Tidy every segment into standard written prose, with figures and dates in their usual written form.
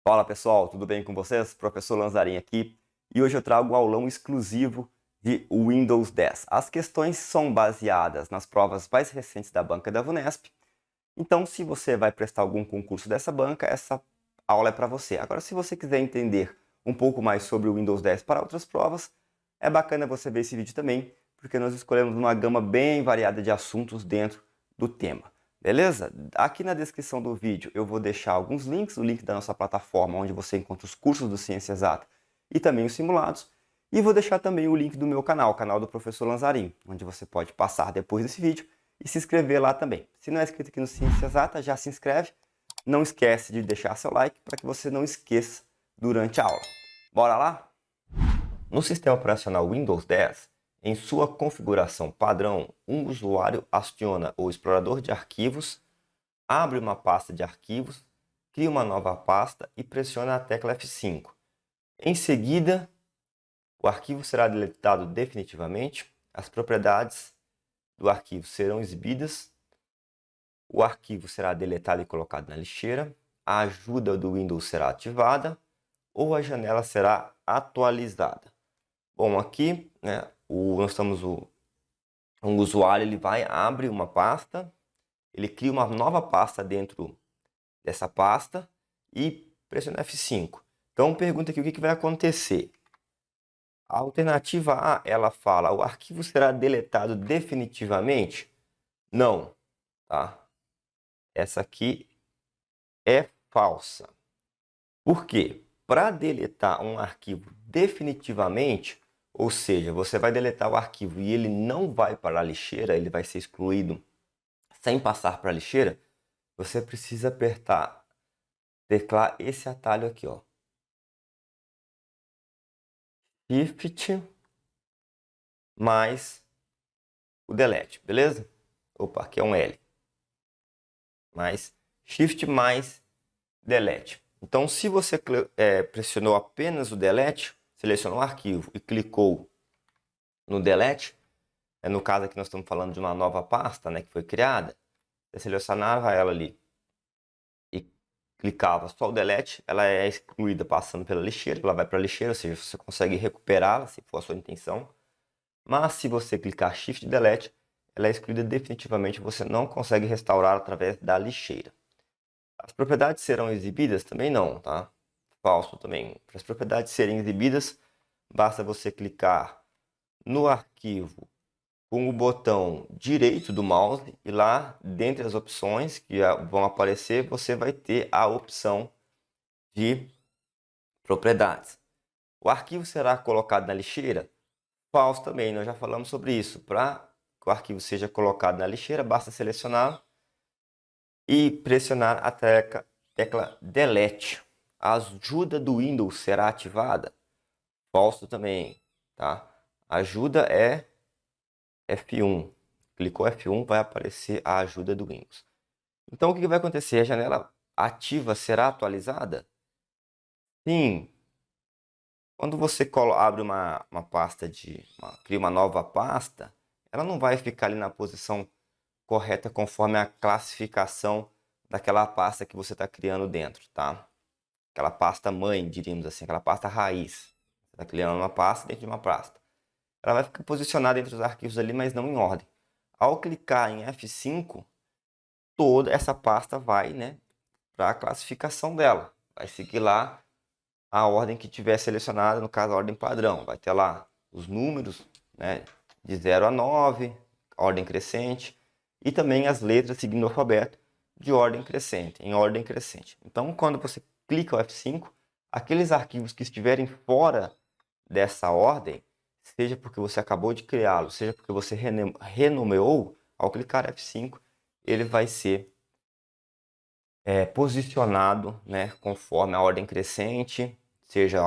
Fala pessoal, tudo bem com vocês? Professor Lanzarin aqui e hoje eu trago um aulão exclusivo de Windows 10. As questões são baseadas nas provas mais recentes da banca da VUNESP, então se você vai prestar algum concurso dessa banca, essa aula é para você. Agora, se você quiser entender um pouco mais sobre o Windows 10 para outras provas, é bacana você ver esse vídeo também, porque nós escolhemos uma gama bem variada de assuntos dentro do tema. Beleza? Aqui na descrição do vídeo eu vou deixar alguns links, o link da nossa plataforma onde você encontra os cursos do Ciência Exata e também os simulados. E vou deixar também o link do meu canal, o canal do Professor Lanzarin, onde você pode passar depois desse vídeo e se inscrever lá também. Se não é inscrito aqui no Ciência Exata, já se inscreve. Não esquece de deixar seu like para que você não esqueça durante a aula. Bora lá? No sistema operacional Windows 10, em sua configuração padrão, um usuário aciona o explorador de arquivos, abre uma pasta de arquivos, cria uma nova pasta e pressiona a tecla F5. Em seguida, o arquivo será deletado definitivamente, as propriedades do arquivo serão exibidas, o arquivo será deletado e colocado na lixeira, a ajuda do Windows será ativada ou a janela será atualizada. Bom, aqui, né, nós temos um usuário, ele vai, abre uma pasta, ele cria uma nova pasta dentro dessa pasta e pressiona F5. Então, pergunta aqui o que vai acontecer. A alternativa A, ela fala, o arquivo será deletado definitivamente? Não, tá? Essa aqui é falsa. Por quê? Para deletar um arquivo definitivamente, ou seja, você vai deletar o arquivo e ele não vai para a lixeira, ele vai ser excluído sem passar para a lixeira, você precisa teclar esse atalho aqui, ó. Shift mais o delete, beleza? Opa, aqui é um L. Mais Shift mais delete. Então, se você pressionou apenas o delete, selecionou o arquivo e clicou no delete, no caso aqui nós estamos falando de uma nova pasta, né, que foi criada, você selecionava ela ali e clicava só o delete, ela é excluída passando pela lixeira, ela vai para a lixeira, ou seja, você consegue recuperá-la se for a sua intenção, mas se você clicar Shift Delete, ela é excluída definitivamente, você não consegue restaurar através da lixeira. As propriedades serão exibidas? Também não, tá? Falso também. Para as propriedades serem exibidas, basta você clicar no arquivo com o botão direito do mouse e lá, dentre as opções que vão aparecer, você vai ter a opção de propriedades. O arquivo será colocado na lixeira? Falso também, nós já falamos sobre isso. Para que o arquivo seja colocado na lixeira, basta selecionar e pressionar a tecla Delete. A ajuda do Windows será ativada? Falso também, tá? Ajuda é F1. Clicou F1, vai aparecer a ajuda do Windows. Então, o que vai acontecer? A janela ativa será atualizada? Sim. Quando você abre uma pasta cria uma nova pasta, ela não vai ficar ali na posição correta conforme a classificação daquela pasta que você está criando dentro, tá? Aquela pasta mãe, diríamos assim, aquela pasta raiz. Você está criando uma pasta dentro de uma pasta. Ela vai ficar posicionada entre os arquivos ali, mas não em ordem. Ao clicar em F5, toda essa pasta vai, né, para a classificação dela. Vai seguir lá a ordem que tiver selecionada, no caso a ordem padrão. Vai ter lá os números, né, de 0 a 9, ordem crescente, e também as letras seguindo o alfabeto de ordem crescente, em ordem crescente. Então, quando você clica o F5, aqueles arquivos que estiverem fora dessa ordem, seja porque você acabou de criá-lo, seja porque você renomeou, ao clicar F5, ele vai ser posicionado, né, conforme a ordem crescente, seja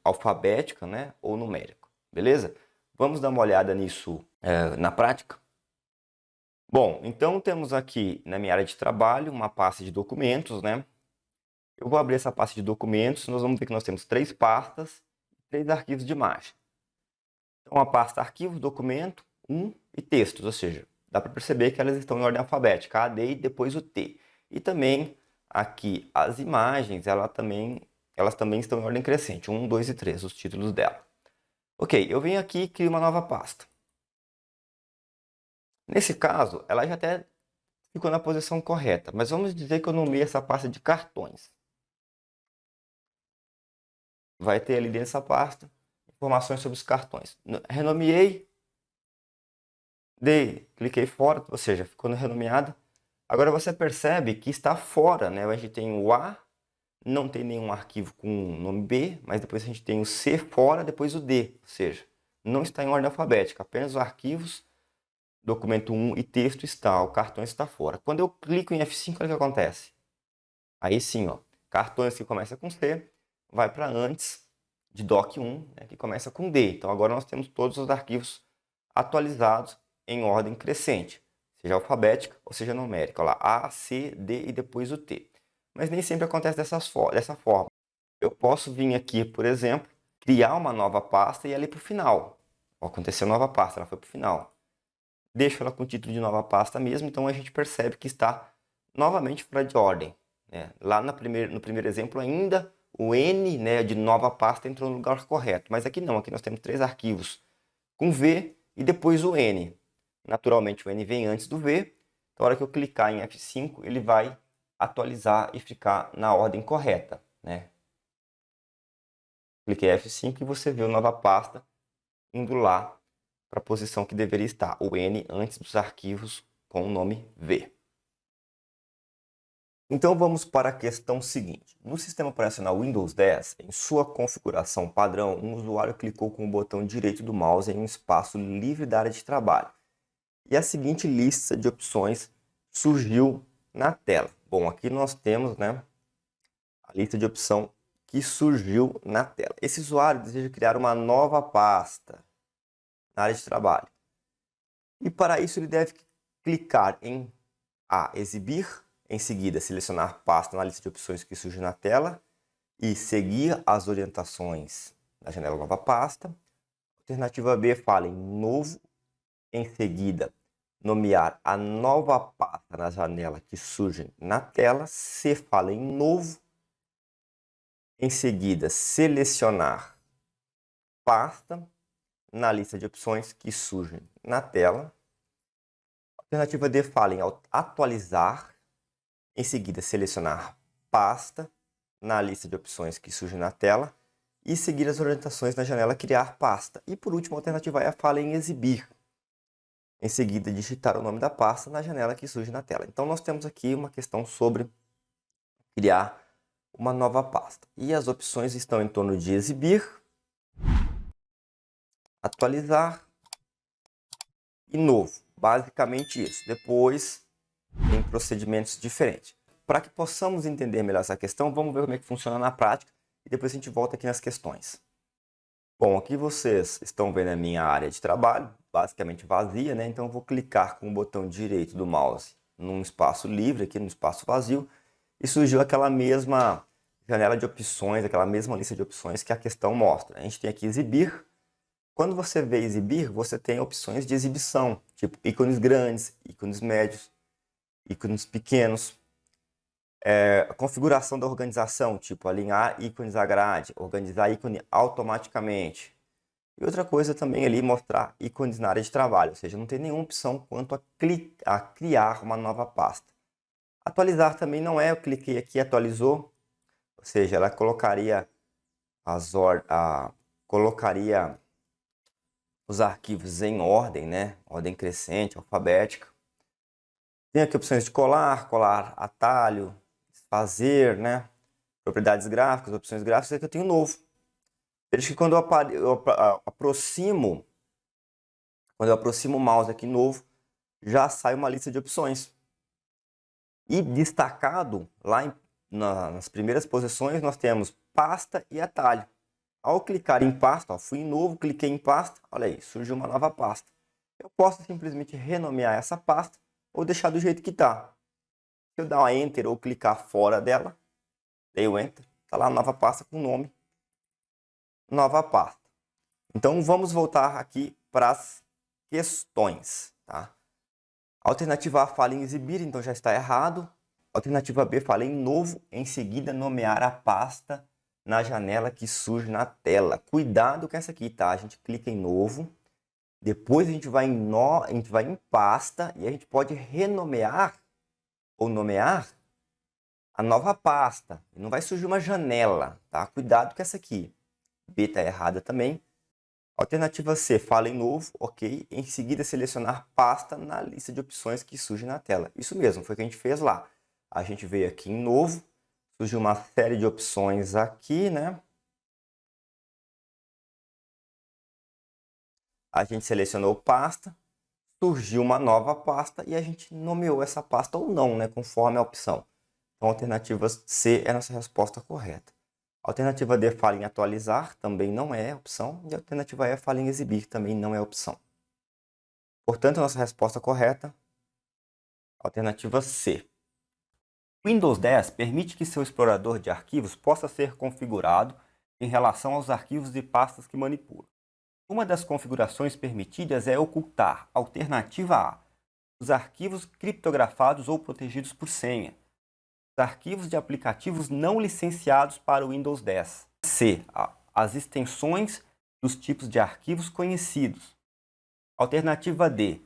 alfabética, né, ou numérica. Beleza? Vamos dar uma olhada nisso na prática? Bom, então temos aqui na minha área de trabalho uma pasta de documentos, né? Eu vou abrir essa pasta de documentos, nós vamos ver que nós temos 3 pastas, 3 arquivos de imagem. Então, a pasta arquivo, documento, 1 e textos, ou seja, dá para perceber que elas estão em ordem alfabética, A, D e depois o T. E também aqui as imagens, elas também estão em ordem crescente, 1, 2 e 3, os títulos dela. Ok, eu venho aqui e crio uma nova pasta. Nesse caso, ela já até ficou na posição correta, mas vamos dizer que eu nomeei essa pasta de cartões. Vai ter ali dentro dessa pasta informações sobre os cartões. Renomeei, cliquei fora, ou seja, ficou renomeada. Agora você percebe que está fora, né? A gente tem o A, não tem nenhum arquivo com nome B, mas depois a gente tem o C fora, depois o D, ou seja, não está em ordem alfabética, apenas os arquivos, documento 1 e texto está, o cartão está fora. Quando eu clico em F5, olha o que acontece. Aí sim, ó, cartões que começa com C, vai para antes de doc1, né, que começa com D. Então agora nós temos todos os arquivos atualizados em ordem crescente, seja alfabética ou seja numérica. Olha lá, A, C, D e depois o T. Mas nem sempre acontece dessa forma. Eu posso vir aqui, por exemplo, criar uma nova pasta e ela ir para o final. Aconteceu nova pasta, ela foi para o final. Deixo ela com o título de nova pasta mesmo, então a gente percebe que está novamente fora de ordem, né? Lá no primeiro exemplo ainda o N, né, de nova pasta entrou no lugar correto, mas aqui não, aqui nós temos 3 arquivos com V e depois o N. Naturalmente o N vem antes do V, então, na hora que eu clicar em F5 ele vai atualizar e ficar na ordem correta, né? Cliquei F5 e você viu nova pasta indo lá para a posição que deveria estar, o N antes dos arquivos com o nome V. Então vamos para a questão seguinte. No sistema operacional Windows 10, em sua configuração padrão, um usuário clicou com o botão direito do mouse em um espaço livre da área de trabalho. E a seguinte lista de opções surgiu na tela. Bom, aqui nós temos, né, a lista de opção que surgiu na tela. Esse usuário deseja criar uma nova pasta na área de trabalho. E para isso ele deve clicar em A, exibir, em seguida selecionar pasta na lista de opções que surge na tela e seguir as orientações da janela nova pasta. Alternativa B fala em novo, em seguida nomear a nova pasta na janela que surge na tela. C fala em novo, em seguida selecionar pasta na lista de opções que surge na tela. Alternativa D fala em atualizar, em seguida selecionar pasta na lista de opções que surge na tela e seguir as orientações na janela criar pasta. E por último, a alternativa E fala em exibir, em seguida digitar o nome da pasta na janela que surge na tela. Então nós temos aqui uma questão sobre criar uma nova pasta. E as opções estão em torno de exibir, atualizar e novo. Basicamente isso. Depois tem procedimentos diferentes. Para que possamos entender melhor essa questão, vamos ver como é que funciona na prática e depois a gente volta aqui nas questões. Bom, aqui vocês estão vendo a minha área de trabalho, basicamente vazia, né? Então eu vou clicar com o botão direito do mouse num espaço livre, aqui no espaço vazio, e surgiu aquela mesma janela de opções, aquela mesma lista de opções que a questão mostra. A gente tem aqui exibir. Quando você vê exibir, você tem opções de exibição, tipo ícones grandes, ícones médios, ícones pequenos. A configuração da organização, tipo alinhar ícones à grade, organizar ícone automaticamente. E outra coisa também ali, mostrar ícones na área de trabalho, ou seja, não tem nenhuma opção quanto a criar uma nova pasta. Atualizar também não é, eu cliquei aqui e atualizou, ou seja, ela colocaria colocaria os arquivos em ordem, né? Ordem crescente, alfabética. Tem aqui opções de colar atalho, fazer, né? Propriedades gráficas, opções gráficas, aqui eu tenho novo. Veja que quando eu aproximo o mouse aqui novo, já sai uma lista de opções. E destacado, lá nas primeiras posições, nós temos pasta e atalho. Ao clicar em pasta, ó, fui em novo, cliquei em pasta, olha aí, surgiu uma nova pasta. Eu posso simplesmente renomear essa pasta ou deixar do jeito que está. Se eu dar uma Enter ou clicar fora dela, dei o Enter, está lá a nova pasta com o nome nova pasta. Então vamos voltar aqui para as questões. Tá? A alternativa A fala em exibir, então já está errado. Alternativa B fala em novo, em seguida nomear a pasta na janela que surge na tela. Cuidado com essa aqui, tá? A gente clica em novo, depois a gente vai em pasta e a gente pode renomear ou nomear a nova pasta. Não vai surgir uma janela, tá? Cuidado com essa aqui. B está errada também. Alternativa C, fala em novo, ok. Em seguida, selecionar pasta na lista de opções que surge na tela. Isso mesmo, foi o que a gente fez lá. A gente veio aqui em novo, surgiu uma série de opções aqui, né? A gente selecionou pasta, surgiu uma nova pasta e a gente nomeou essa pasta ou não, né? Conforme a opção. Então, a alternativa C é a nossa resposta correta. A alternativa D, fala em atualizar, também não é opção. E a alternativa E, fala em exibir, também não é opção. Portanto, a nossa resposta correta, alternativa C. Windows 10 permite que seu explorador de arquivos possa ser configurado em relação aos arquivos e pastas que manipula. Uma das configurações permitidas é ocultar, alternativa A, os arquivos criptografados ou protegidos por senha, os arquivos de aplicativos não licenciados para o Windows 10. C, as extensões dos tipos de arquivos conhecidos. Alternativa D,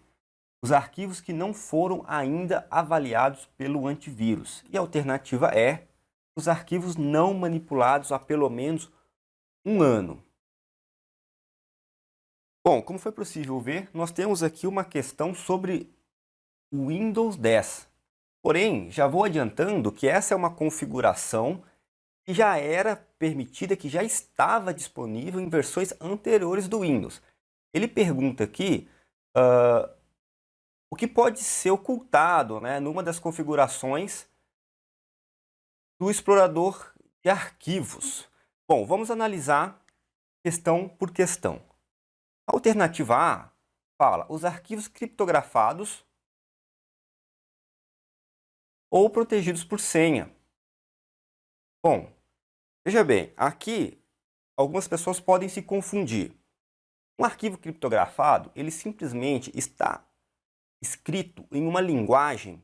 os arquivos que não foram ainda avaliados pelo antivírus. E a alternativa E, os arquivos não manipulados há pelo menos um ano. Bom, como foi possível ver, nós temos aqui uma questão sobre o Windows 10. Porém, já vou adiantando que essa é uma configuração que já era permitida, que já estava disponível em versões anteriores do Windows. Ele pergunta aqui o que pode ser ocultado, né, numa das configurações do explorador de arquivos. Bom, vamos analisar questão por questão. A alternativa A fala os arquivos criptografados ou protegidos por senha. Bom, veja bem, aqui algumas pessoas podem se confundir. Um arquivo criptografado, ele simplesmente está escrito em uma linguagem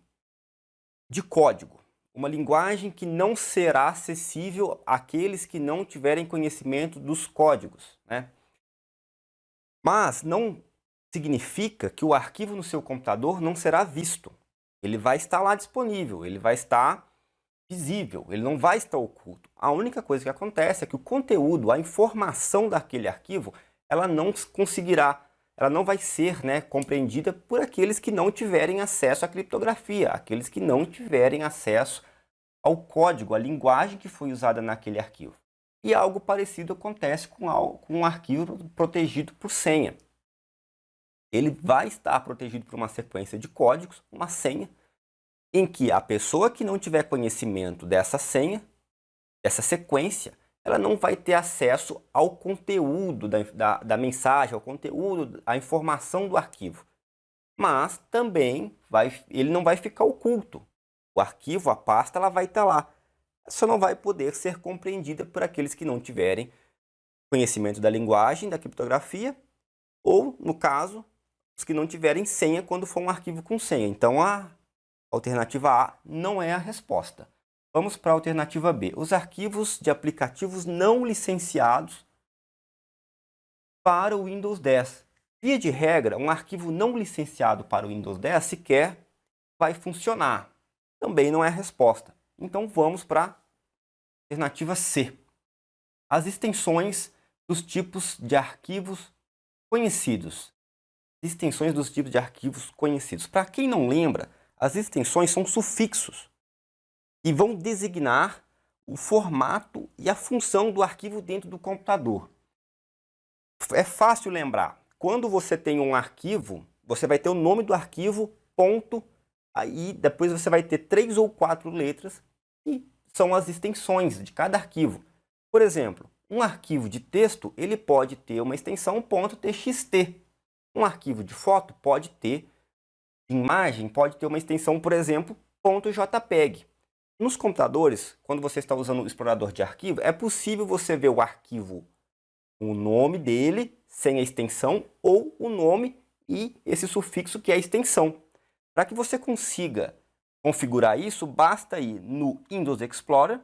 de código. Uma linguagem que não será acessível àqueles que não tiverem conhecimento dos códigos, né? Mas não significa que o arquivo no seu computador não será visto. Ele vai estar lá disponível, ele vai estar visível, ele não vai estar oculto. A única coisa que acontece é que o conteúdo, a informação daquele arquivo, ela não conseguirá, ela não vai ser, né, compreendida por aqueles que não tiverem acesso à criptografia, aqueles que não tiverem acesso ao código, à linguagem que foi usada naquele arquivo. E algo parecido acontece com um arquivo protegido por senha. Ele vai estar protegido por uma sequência de códigos, uma senha, em que a pessoa que não tiver conhecimento dessa senha, dessa sequência, ela não vai ter acesso ao conteúdo da mensagem, ao conteúdo, à informação do arquivo. Mas também ele não vai ficar oculto. O arquivo, a pasta, ela vai estar lá. Só não vai poder ser compreendida por aqueles que não tiverem conhecimento da linguagem, da criptografia, ou, no caso, os que não tiverem senha quando for um arquivo com senha. Então, a alternativa A não é a resposta. Vamos para a alternativa B. Os arquivos de aplicativos não licenciados para o Windows 10. Via de regra, um arquivo não licenciado para o Windows 10 sequer vai funcionar. Também não é a resposta. Então, vamos para a alternativa C. As extensões dos tipos de arquivos conhecidos. Extensões dos tipos de arquivos conhecidos. Para quem não lembra, as extensões são sufixos e vão designar o formato e a função do arquivo dentro do computador. É fácil lembrar. Quando você tem um arquivo, você vai ter o nome do arquivo, ponto, aí depois você vai ter 3 ou 4 letras e são as extensões de cada arquivo. Por exemplo, um arquivo de texto, ele pode ter uma extensão .txt. Um arquivo de foto pode ter, imagem pode ter uma extensão, por exemplo, .jpeg. Nos computadores, quando você está usando o explorador de arquivo, é possível você ver o arquivo, o nome dele, sem a extensão, ou o nome e esse sufixo que é a extensão. Para que você consiga configurar isso, basta ir no Windows Explorer,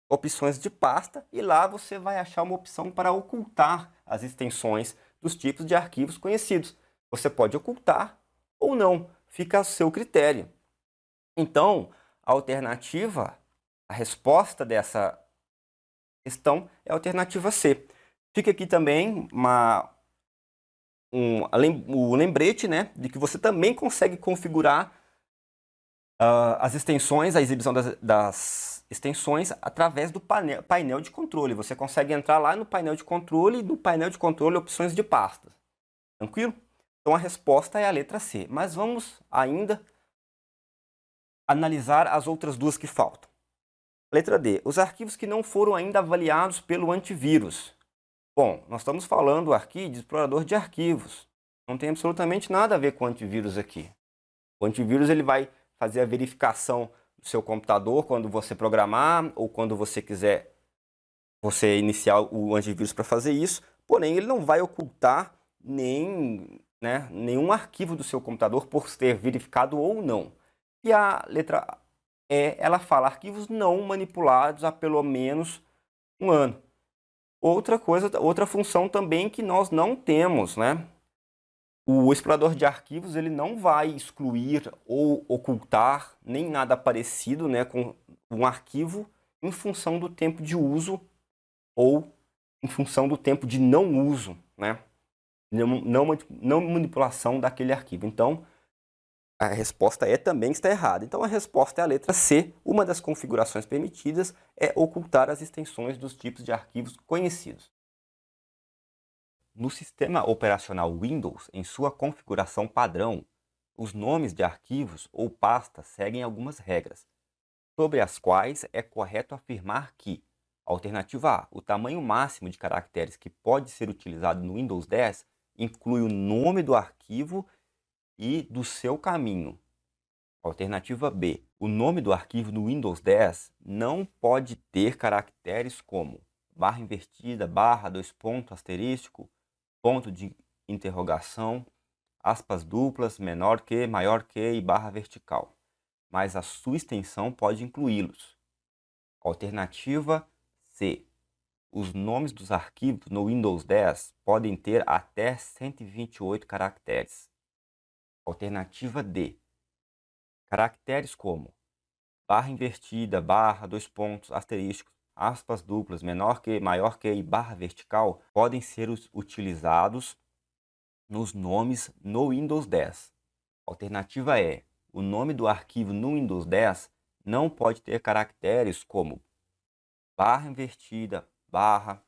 opções de pasta, e lá você vai achar uma opção para ocultar as extensões dos tipos de arquivos conhecidos. Você pode ocultar ou não, fica a seu critério. Então, a alternativa, a resposta dessa questão é a alternativa C. Fica aqui também o lembrete, né, de que você também consegue configurar as extensões, a exibição das extensões através do painel de controle. Você consegue entrar lá no painel de controle e no painel de controle opções de pastas. Tranquilo? Então a resposta é a letra C. Mas vamos ainda analisar as outras duas que faltam. Letra D. Os arquivos que não foram ainda avaliados pelo antivírus. Bom, nós estamos falando aqui de explorador de arquivos. Não tem absolutamente nada a ver com antivírus aqui. O antivírus ele vai fazer a verificação do seu computador quando você programar ou quando você quiser iniciar o antivírus para fazer isso, porém ele não vai ocultar nenhum arquivo do seu computador por ter verificado ou não. E a letra E, ela fala arquivos não manipulados há pelo menos um ano. Outra função também que nós não temos, né? O explorador de arquivos ele não vai excluir ou ocultar nem nada parecido, né, com um arquivo em função do tempo de uso ou em função do tempo de não uso, né? Não manipulação daquele arquivo. Então, a resposta E também está errada. Então, a resposta é a letra C. Uma das configurações permitidas é ocultar as extensões dos tipos de arquivos conhecidos. No sistema operacional Windows, em sua configuração padrão, os nomes de arquivos ou pastas seguem algumas regras, sobre as quais é correto afirmar que, alternativa A, o tamanho máximo de caracteres que pode ser utilizado no Windows 10 inclui o nome do arquivo e do seu caminho. Alternativa B, o nome do arquivo no Windows 10 não pode ter caracteres como barra invertida, barra, dois pontos, asterístico, ponto de interrogação, aspas duplas, menor que, maior que e barra vertical, mas a sua extensão pode incluí-los. Alternativa C. Os nomes dos arquivos no Windows 10 podem ter até 128 caracteres. Alternativa D. Caracteres como barra invertida, barra, dois pontos, asterísticos, aspas duplas, menor que, maior que e barra vertical podem ser utilizados nos nomes no Windows 10. Alternativa E. O nome do arquivo no Windows 10 não pode ter caracteres como barra invertida, barra,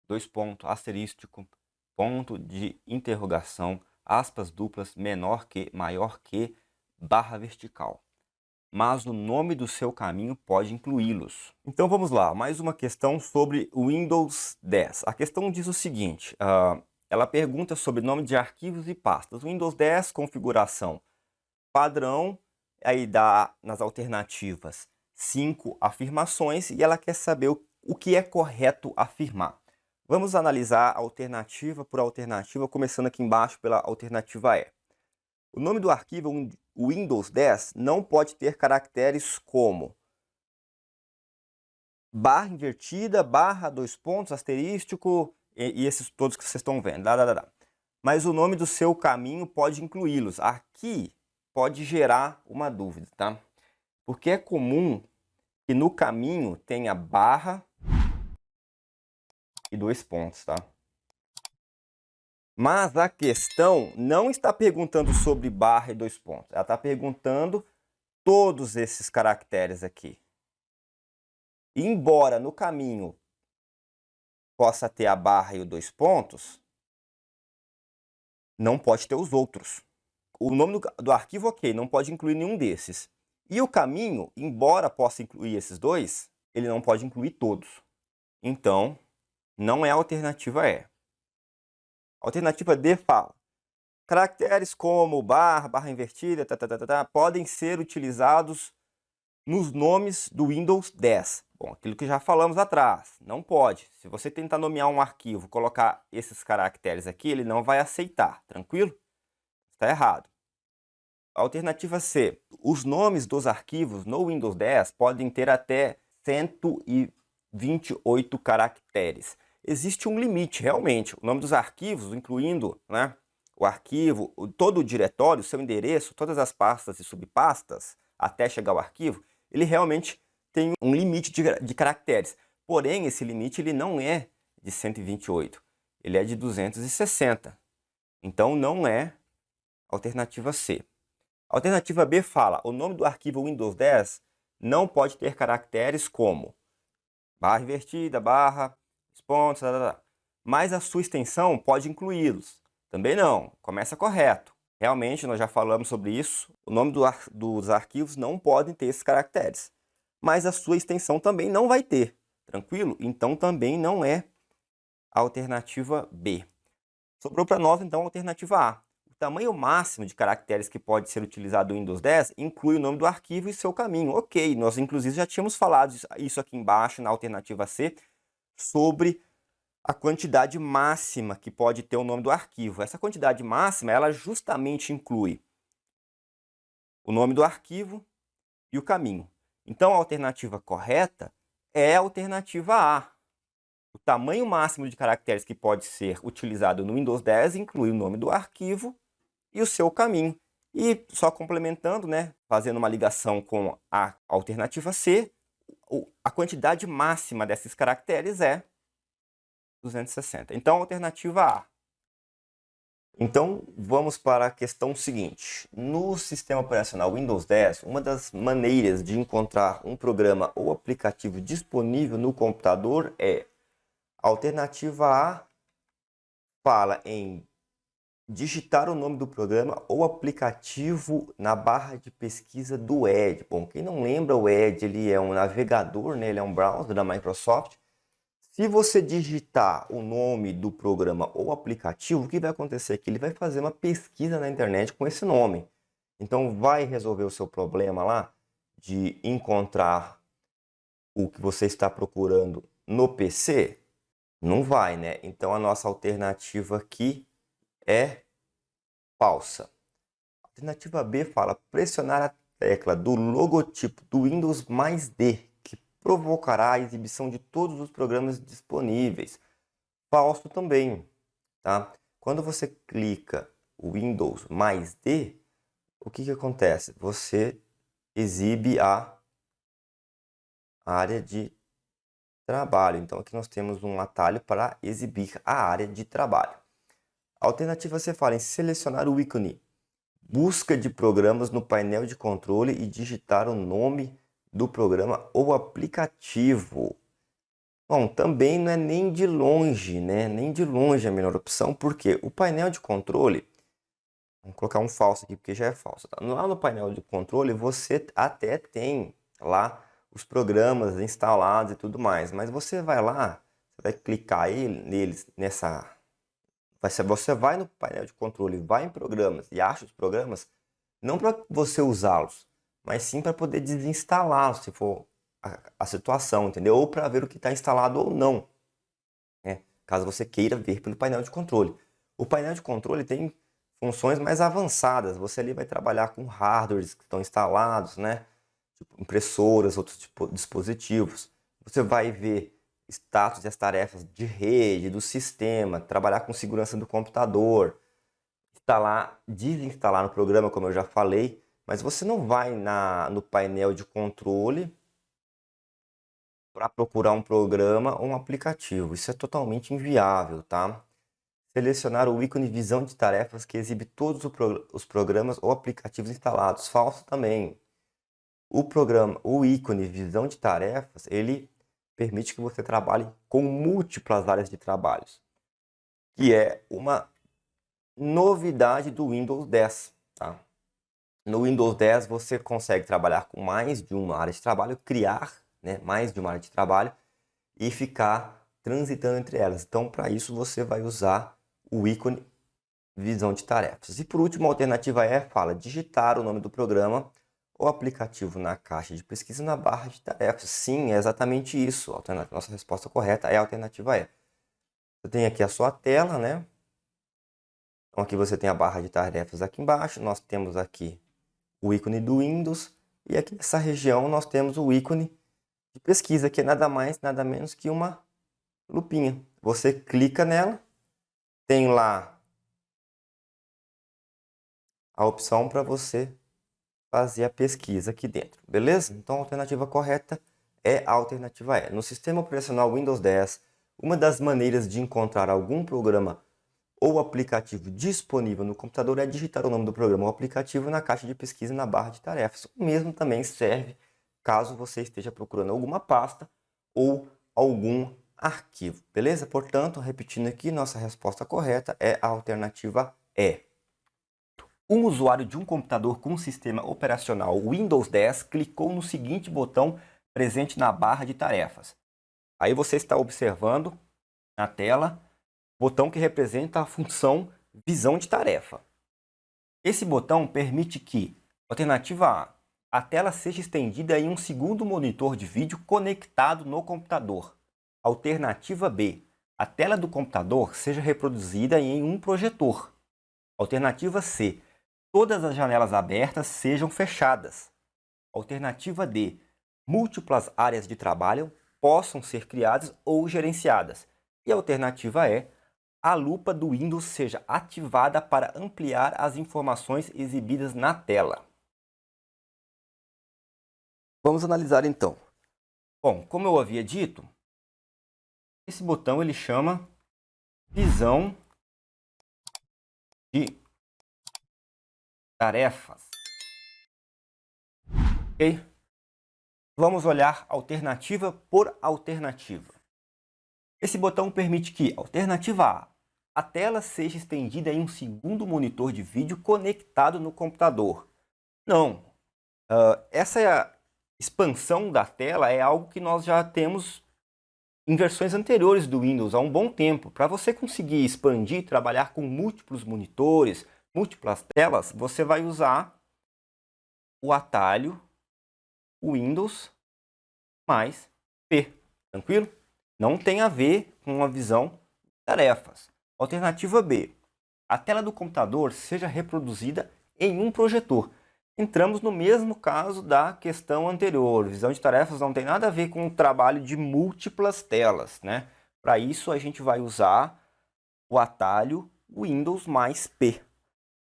dois pontos, asterístico, ponto de interrogação, aspas duplas, menor que, maior que, barra vertical. Mas o nome do seu caminho pode incluí-los. Então vamos lá, mais uma questão sobre o Windows 10. A questão diz o seguinte, ela pergunta sobre nome de arquivos e pastas. Windows 10, configuração padrão, aí dá nas alternativas 5 afirmações e ela quer saber o que é correto afirmar. Vamos analisar alternativa por alternativa, começando aqui embaixo pela alternativa E. O nome do arquivo Windows 10 não pode ter caracteres como barra invertida, barra, dois pontos, asterístico e esses todos que vocês estão vendo. Mas o nome do seu caminho pode incluí-los. Aqui pode gerar uma dúvida, tá? Porque é comum que no caminho tenha barra e dois pontos, tá? Mas a questão não está perguntando sobre barra e dois pontos. Ela está perguntando todos esses caracteres aqui. E embora no caminho possa ter a barra e os dois pontos, não pode ter os outros. O nome do arquivo, ok, não pode incluir nenhum desses. E o caminho, embora possa incluir esses dois, ele não pode incluir todos. Então, não é a alternativa E. A alternativa D fala: caracteres como barra, barra invertida, podem ser utilizados nos nomes do Windows 10. Bom, aquilo que já falamos atrás, não pode. Se você tentar nomear um arquivo, colocar esses caracteres aqui, ele não vai aceitar, tranquilo? Está errado. Alternativa C. Os nomes dos arquivos no Windows 10 podem ter até 128 caracteres. Existe um limite, realmente. O nome dos arquivos, incluindo, né, o arquivo, todo o diretório, seu endereço, todas as pastas e subpastas, até chegar ao arquivo, ele realmente tem um limite de caracteres. Porém, esse limite ele não é de 128, ele é de 260. Então, não é alternativa C. A alternativa B fala, o nome do arquivo Windows 10 não pode ter caracteres como barra invertida, barra, pontos, mas a sua extensão pode incluí-los. Também não, começa correto. Realmente, nós já falamos sobre isso, o nome dos arquivos não podem ter esses caracteres. Mas a sua extensão também não vai ter, tranquilo? Então também não é a alternativa B. Sobrou para nós, então, a alternativa A. O tamanho máximo de caracteres que pode ser utilizado no Windows 10 inclui o nome do arquivo e seu caminho. Ok, nós inclusive já tínhamos falado isso aqui embaixo, na alternativa C, sobre a quantidade máxima que pode ter o nome do arquivo. Essa quantidade máxima, ela justamente inclui o nome do arquivo e o caminho. Então, a alternativa correta é a alternativa A. O tamanho máximo de caracteres que pode ser utilizado no Windows 10 inclui o nome do arquivo e o seu caminho. E só complementando, né, fazendo uma ligação com a alternativa C, a quantidade máxima desses caracteres é 260. Então, alternativa A. Então, vamos para a questão seguinte. No sistema operacional Windows 10, uma das maneiras de encontrar um programa ou aplicativo disponível no computador é a alternativa A fala em digitar o nome do programa ou aplicativo na barra de pesquisa do Edge. Bom, quem não lembra, o Edge ele é um navegador, né? Ele é um browser da Microsoft. Se você digitar o nome do programa ou aplicativo, o que vai acontecer aqui? Ele vai fazer uma pesquisa na internet com esse nome. Então, vai resolver o seu problema lá de encontrar o que você está procurando no PC? Não vai, né? Então, a nossa alternativa aqui é falsa. A alternativa B fala pressionar a tecla do logotipo do Windows mais D, que provocará a exibição de todos os programas disponíveis. Falso também, tá? Quando você clica o Windows mais D, o que acontece? Você exibe a área de trabalho. Então, aqui nós temos um atalho para exibir a área de trabalho. A alternativa C fala em selecionar o ícone busca de programas no painel de controle e digitar o nome do programa ou aplicativo. Bom, também não é nem de longe, né? Nem de longe a melhor opção, porque o painel de controle, vamos colocar um falso aqui porque já é falso, tá? Lá no painel de controle você até tem lá os programas instalados e tudo mais, mas você vai lá, você vai clicar neles nessa... Você vai no painel de controle, vai em programas e acha os programas, não para você usá-los, mas sim para poder desinstalá-los, se for a situação, entendeu? Ou para ver o que está instalado ou não, né? Caso você queira ver pelo painel de controle. O painel de controle tem funções mais avançadas, você ali vai trabalhar com hardwares que estão instalados, né? Tipo impressoras, outros dispositivos. Você vai ver status das tarefas de rede, do sistema, trabalhar com segurança do computador, instalar, desinstalar no programa, como eu já falei, mas você não vai no painel de controle para procurar um programa ou um aplicativo. Isso é totalmente inviável, tá? Selecionar o ícone visão de tarefas que exibe todos os programas ou aplicativos instalados. Falso também. O ícone visão de tarefas, ele permite que você trabalhe com múltiplas áreas de trabalhos, que é uma novidade do Windows 10, tá? No Windows 10 você consegue trabalhar com mais de uma área de trabalho, criar, né, mais de uma área de trabalho e ficar transitando entre elas. Então, para isso você vai usar o ícone visão de tarefas. E por último, a alternativa E fala digitar o nome do programa ou aplicativo na caixa de pesquisa na barra de tarefas. Sim, é exatamente isso. Nossa resposta correta é a alternativa E. Você tem aqui a sua tela, né? Então aqui você tem a barra de tarefas aqui embaixo. Nós temos aqui o ícone do Windows, e aqui nessa região nós temos o ícone de pesquisa, que é nada mais, nada menos que uma lupinha. Você clica nela, tem lá a opção para você fazer a pesquisa aqui dentro, beleza? Então a alternativa correta é a alternativa E. No sistema operacional Windows 10, uma das maneiras de encontrar algum programa ou aplicativo disponível no computador é digitar o nome do programa ou aplicativo na caixa de pesquisa na barra de tarefas. O mesmo também serve caso você esteja procurando alguma pasta ou algum arquivo, beleza? Portanto, repetindo aqui, nossa resposta correta é a alternativa E. Um usuário de um computador com sistema operacional Windows 10 clicou no seguinte botão presente na barra de tarefas. Aí você está observando na tela o botão que representa a função visão de tarefa. Esse botão permite que, alternativa A tela seja estendida em um segundo monitor de vídeo conectado no computador. Alternativa B, a tela do computador seja reproduzida em um projetor. Alternativa C, todas as janelas abertas sejam fechadas. Alternativa D, múltiplas áreas de trabalho possam ser criadas ou gerenciadas. E a alternativa E, a lupa do Windows seja ativada para ampliar as informações exibidas na tela. Vamos analisar então. Bom, como eu havia dito, esse botão ele chama visão de tarefas. Ok? Vamos olhar alternativa por alternativa. Esse botão permite que, alternativa a tela seja estendida em um segundo monitor de vídeo conectado no computador. Não. Essa expansão da tela é algo que nós já temos em versões anteriores do Windows há um bom tempo. Para você conseguir expandir, trabalhar com múltiplos monitores, múltiplas telas, você vai usar o atalho Windows mais P. Tranquilo? Não tem a ver com a visão de tarefas. Alternativa B. A tela do computador seja reproduzida em um projetor. Entramos no mesmo caso da questão anterior. Visão de tarefas não tem nada a ver com o trabalho de múltiplas telas, né? Para isso, a gente vai usar o atalho Windows mais P.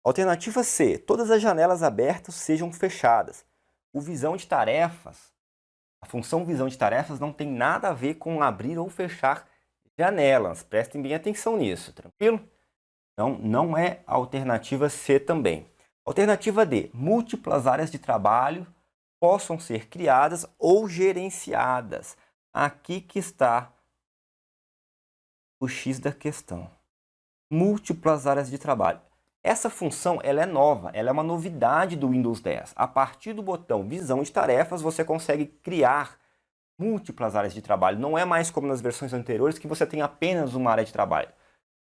Alternativa C. Todas as janelas abertas sejam fechadas. O visão de tarefas, a função visão de tarefas não tem nada a ver com abrir ou fechar janelas. Prestem bem atenção nisso, tranquilo? Então, não é a alternativa C também. Alternativa D. Múltiplas áreas de trabalho possam ser criadas ou gerenciadas. Aqui que está o X da questão. Múltiplas áreas de trabalho. Essa função ela é nova, ela é uma novidade do Windows 10. A partir do botão Visão de Tarefas, você consegue criar múltiplas áreas de trabalho. Não é mais como nas versões anteriores que você tem apenas uma área de trabalho.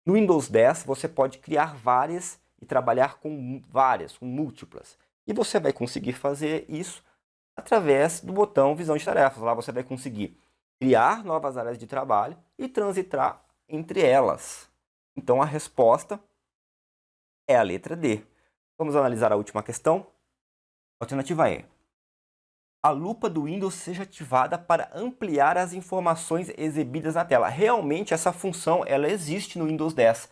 No Windows 10, você pode criar várias e trabalhar com várias, com múltiplas. E você vai conseguir fazer isso através do botão Visão de Tarefas. Lá você vai conseguir criar novas áreas de trabalho e transitar entre elas. Então a resposta é a letra D. Vamos analisar a última questão. Alternativa E. A lupa do Windows seja ativada para ampliar as informações exibidas na tela. Realmente essa função ela existe no Windows 10.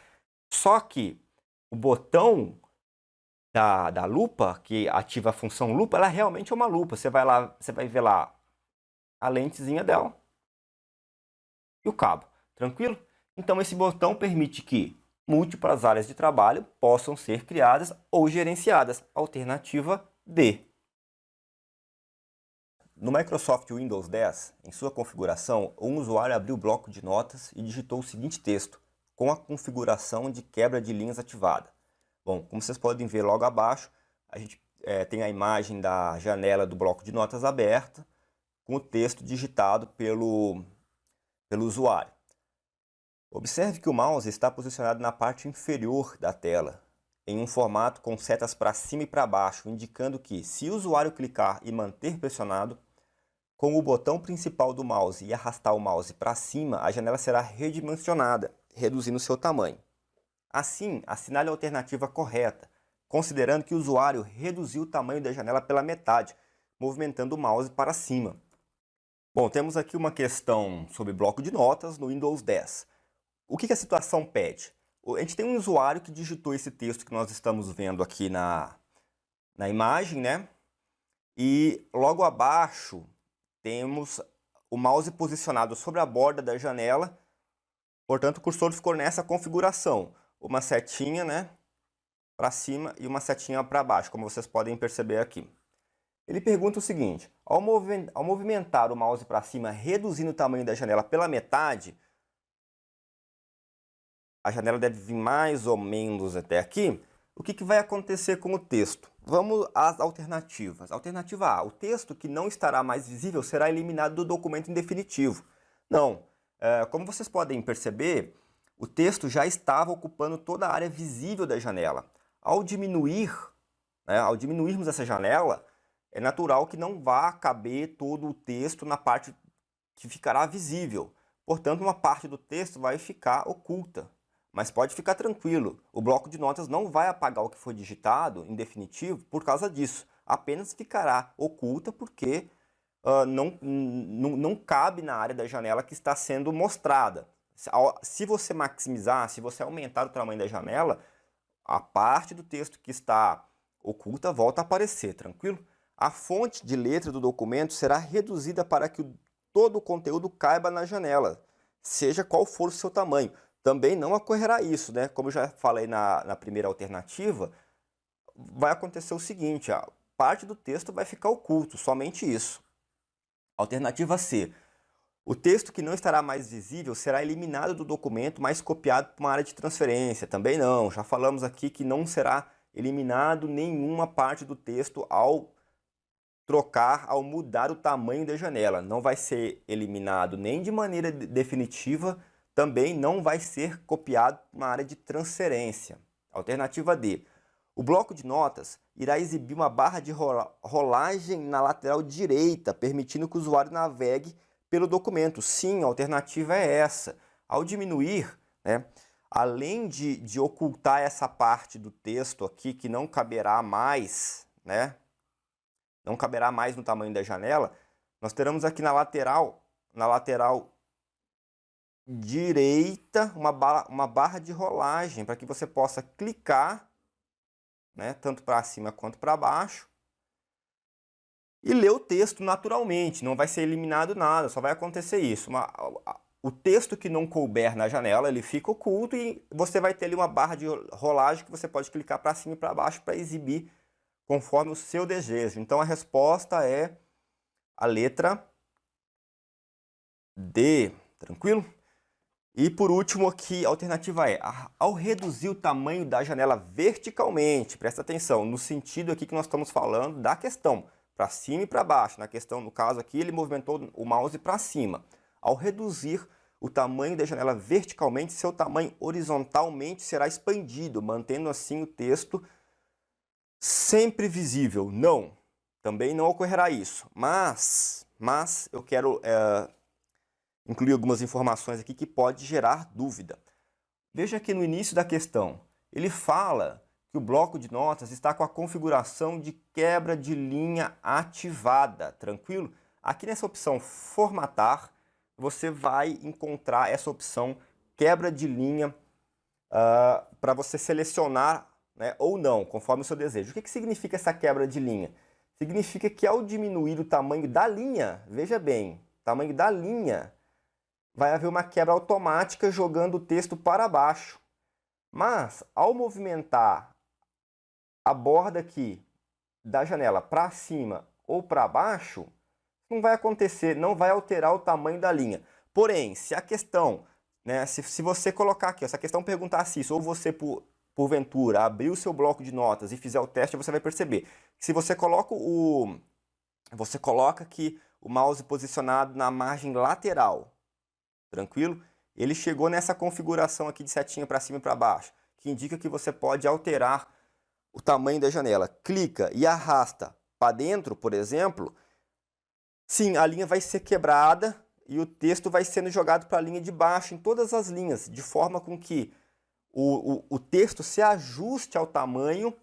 Só que o botão da lupa, que ativa a função lupa, ela realmente é uma lupa. Você vai lá, você vai ver lá a lentezinha dela e o cabo. Tranquilo? Então esse botão permite que múltiplas áreas de trabalho possam ser criadas ou gerenciadas. Alternativa D. No Microsoft Windows 10, em sua configuração, um usuário abriu o bloco de notas e digitou o seguinte texto, com a configuração de quebra de linhas ativada. Bom, como vocês podem ver logo abaixo, a gente tem a imagem da janela do bloco de notas aberta, com o texto digitado pelo usuário. Observe que o mouse está posicionado na parte inferior da tela, em um formato com setas para cima e para baixo, indicando que, se o usuário clicar e manter pressionado, com o botão principal do mouse e arrastar o mouse para cima, a janela será redimensionada, reduzindo seu tamanho. Assim, assinale a alternativa correta, considerando que o usuário reduziu o tamanho da janela pela metade, movimentando o mouse para cima. Bom, temos aqui uma questão sobre bloco de notas no Windows 10. O que a situação pede? A gente tem um usuário que digitou esse texto que nós estamos vendo aqui na imagem, né? E logo abaixo temos o mouse posicionado sobre a borda da janela, portanto o cursor ficou nessa configuração, uma setinha, né, para cima e uma setinha para baixo, como vocês podem perceber aqui. Ele pergunta o seguinte: ao movimentar o mouse para cima, reduzindo o tamanho da janela pela metade, a janela deve vir mais ou menos até aqui. O que vai acontecer com o texto? Vamos às alternativas. Alternativa A: o texto que não estará mais visível será eliminado do documento em definitivo. Não. Como vocês podem perceber, o texto já estava ocupando toda a área visível da janela. Ao diminuirmos essa janela, é natural que não vá caber todo o texto na parte que ficará visível. Portanto, uma parte do texto vai ficar oculta. Mas pode ficar tranquilo, o bloco de notas não vai apagar o que foi digitado em definitivo por causa disso. Apenas ficará oculta porque não cabe na área da janela que está sendo mostrada. Se você maximizar, se você aumentar o tamanho da janela, a parte do texto que está oculta volta a aparecer, tranquilo? A fonte de letra do documento será reduzida para que todo o conteúdo caiba na janela, seja qual for o seu tamanho. Também não ocorrerá isso, né? Como eu já falei na primeira alternativa, vai acontecer o seguinte: a parte do texto vai ficar oculto, somente isso. Alternativa C: o texto que não estará mais visível será eliminado do documento, mas copiado para uma área de transferência. Também não, já falamos aqui que não será eliminado nenhuma parte do texto ao mudar o tamanho da janela. Não vai ser eliminado nem de maneira definitiva, também não vai ser copiado para uma área de transferência. Alternativa D: o bloco de notas irá exibir uma barra de rolagem na lateral direita, permitindo que o usuário navegue pelo documento. Sim, a alternativa é essa. Ao diminuir, né, além de ocultar essa parte do texto aqui que não caberá mais, né, não caberá mais no tamanho da janela, nós teremos aqui na lateral direita uma barra de rolagem para que você possa clicar, né, tanto para cima quanto para baixo, e ler o texto naturalmente. Não vai ser eliminado nada, só vai acontecer isso. O texto que não couber na janela, ele fica oculto e você vai ter ali uma barra de rolagem que você pode clicar para cima e para baixo para exibir conforme o seu desejo. Então a resposta é a letra D, tranquilo? E por último aqui, a alternativa é: ao reduzir o tamanho da janela verticalmente, presta atenção, no sentido aqui que nós estamos falando da questão, para cima e para baixo. Na questão, no caso aqui, ele movimentou o mouse para cima. Ao reduzir o tamanho da janela verticalmente, seu tamanho horizontalmente será expandido, mantendo assim o texto sempre visível. Não, também não ocorrerá isso. Mas eu quero incluir algumas informações aqui que pode gerar dúvida. Veja que no início da questão, ele fala que o bloco de notas está com a configuração de quebra de linha ativada, tranquilo? Aqui nessa opção formatar, você vai encontrar essa opção quebra de linha para você selecionar, né, ou não, conforme o seu desejo. O que significa essa quebra de linha? Significa que ao diminuir o tamanho da linha, veja bem, tamanho da linha, vai haver uma quebra automática jogando o texto para baixo. Mas, ao movimentar a borda aqui da janela para cima ou para baixo, não vai acontecer, não vai alterar o tamanho da linha. Porém, se a questão, né, se você colocar aqui, se a questão perguntasse isso, ou você porventura abrir o seu bloco de notas e fizer o teste, você vai perceber que se você coloca aqui o mouse posicionado na margem lateral, tranquilo? Ele chegou nessa configuração aqui de setinha para cima e para baixo, que indica que você pode alterar o tamanho da janela. Clica e arrasta para dentro, por exemplo, sim, a linha vai ser quebrada e o texto vai sendo jogado para a linha de baixo, em todas as linhas, de forma com que o texto se ajuste ao tamanho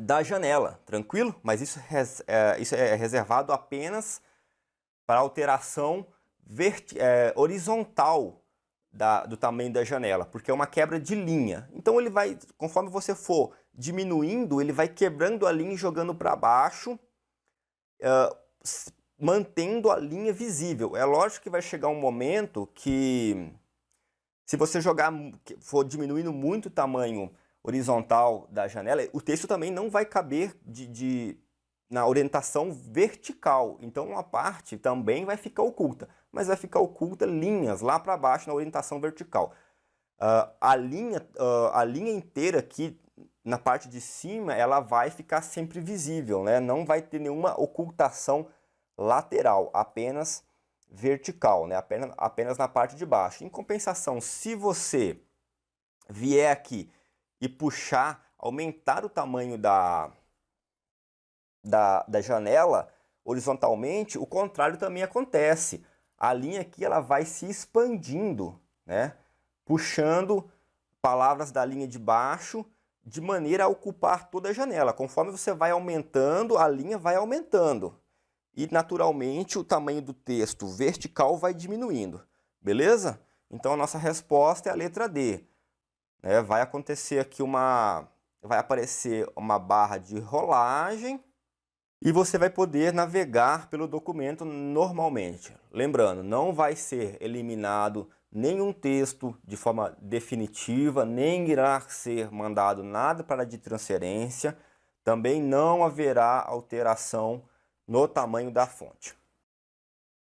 da janela, tranquilo? Mas isso é reservado apenas para alteração horizontal do tamanho da janela, porque é uma quebra de linha. Então ele vai, conforme você for diminuindo, ele vai quebrando a linha e jogando para baixo, mantendo a linha visível. É lógico que vai chegar um momento que, se você for diminuindo muito o tamanho horizontal da janela, o texto também não vai caber na orientação vertical. Então uma parte também vai ficar oculta, mas vai ficar oculta linhas lá para baixo na orientação vertical. A linha inteira aqui na parte de cima, ela vai ficar sempre visível, né? Não vai ter nenhuma ocultação lateral, apenas vertical, né? Apenas na parte de baixo. Em compensação, se você vier aqui e puxar, aumentar o tamanho da janela horizontalmente, o contrário também acontece. A linha aqui ela vai se expandindo, né? Puxando palavras da linha de baixo de maneira a ocupar toda a janela. Conforme você vai aumentando, a linha vai aumentando. E naturalmente o tamanho do texto vertical vai diminuindo. Beleza? Então a nossa resposta é a letra D. Vai aparecer uma barra de rolagem e você vai poder navegar pelo documento normalmente. Lembrando, não vai ser eliminado nenhum texto de forma definitiva, nem irá ser mandado nada para de transferência, também não haverá alteração no tamanho da fonte.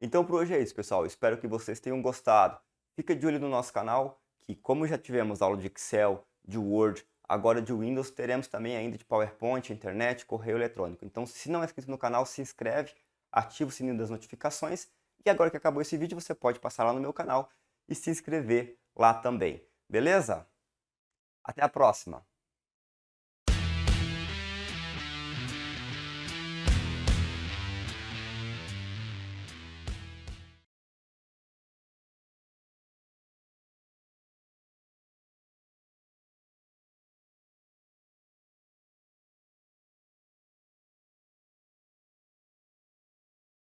Então por hoje é isso, pessoal. Espero que vocês tenham gostado. Fica de olho no nosso canal, que como já tivemos aula de Excel, de Word, agora de Windows, teremos também ainda de PowerPoint, internet, correio eletrônico. Então se não é inscrito no canal, se inscreve, ativa o sininho das notificações e agora que acabou esse vídeo, você pode passar lá no meu canal e se inscrever lá também. Beleza? Até a próxima!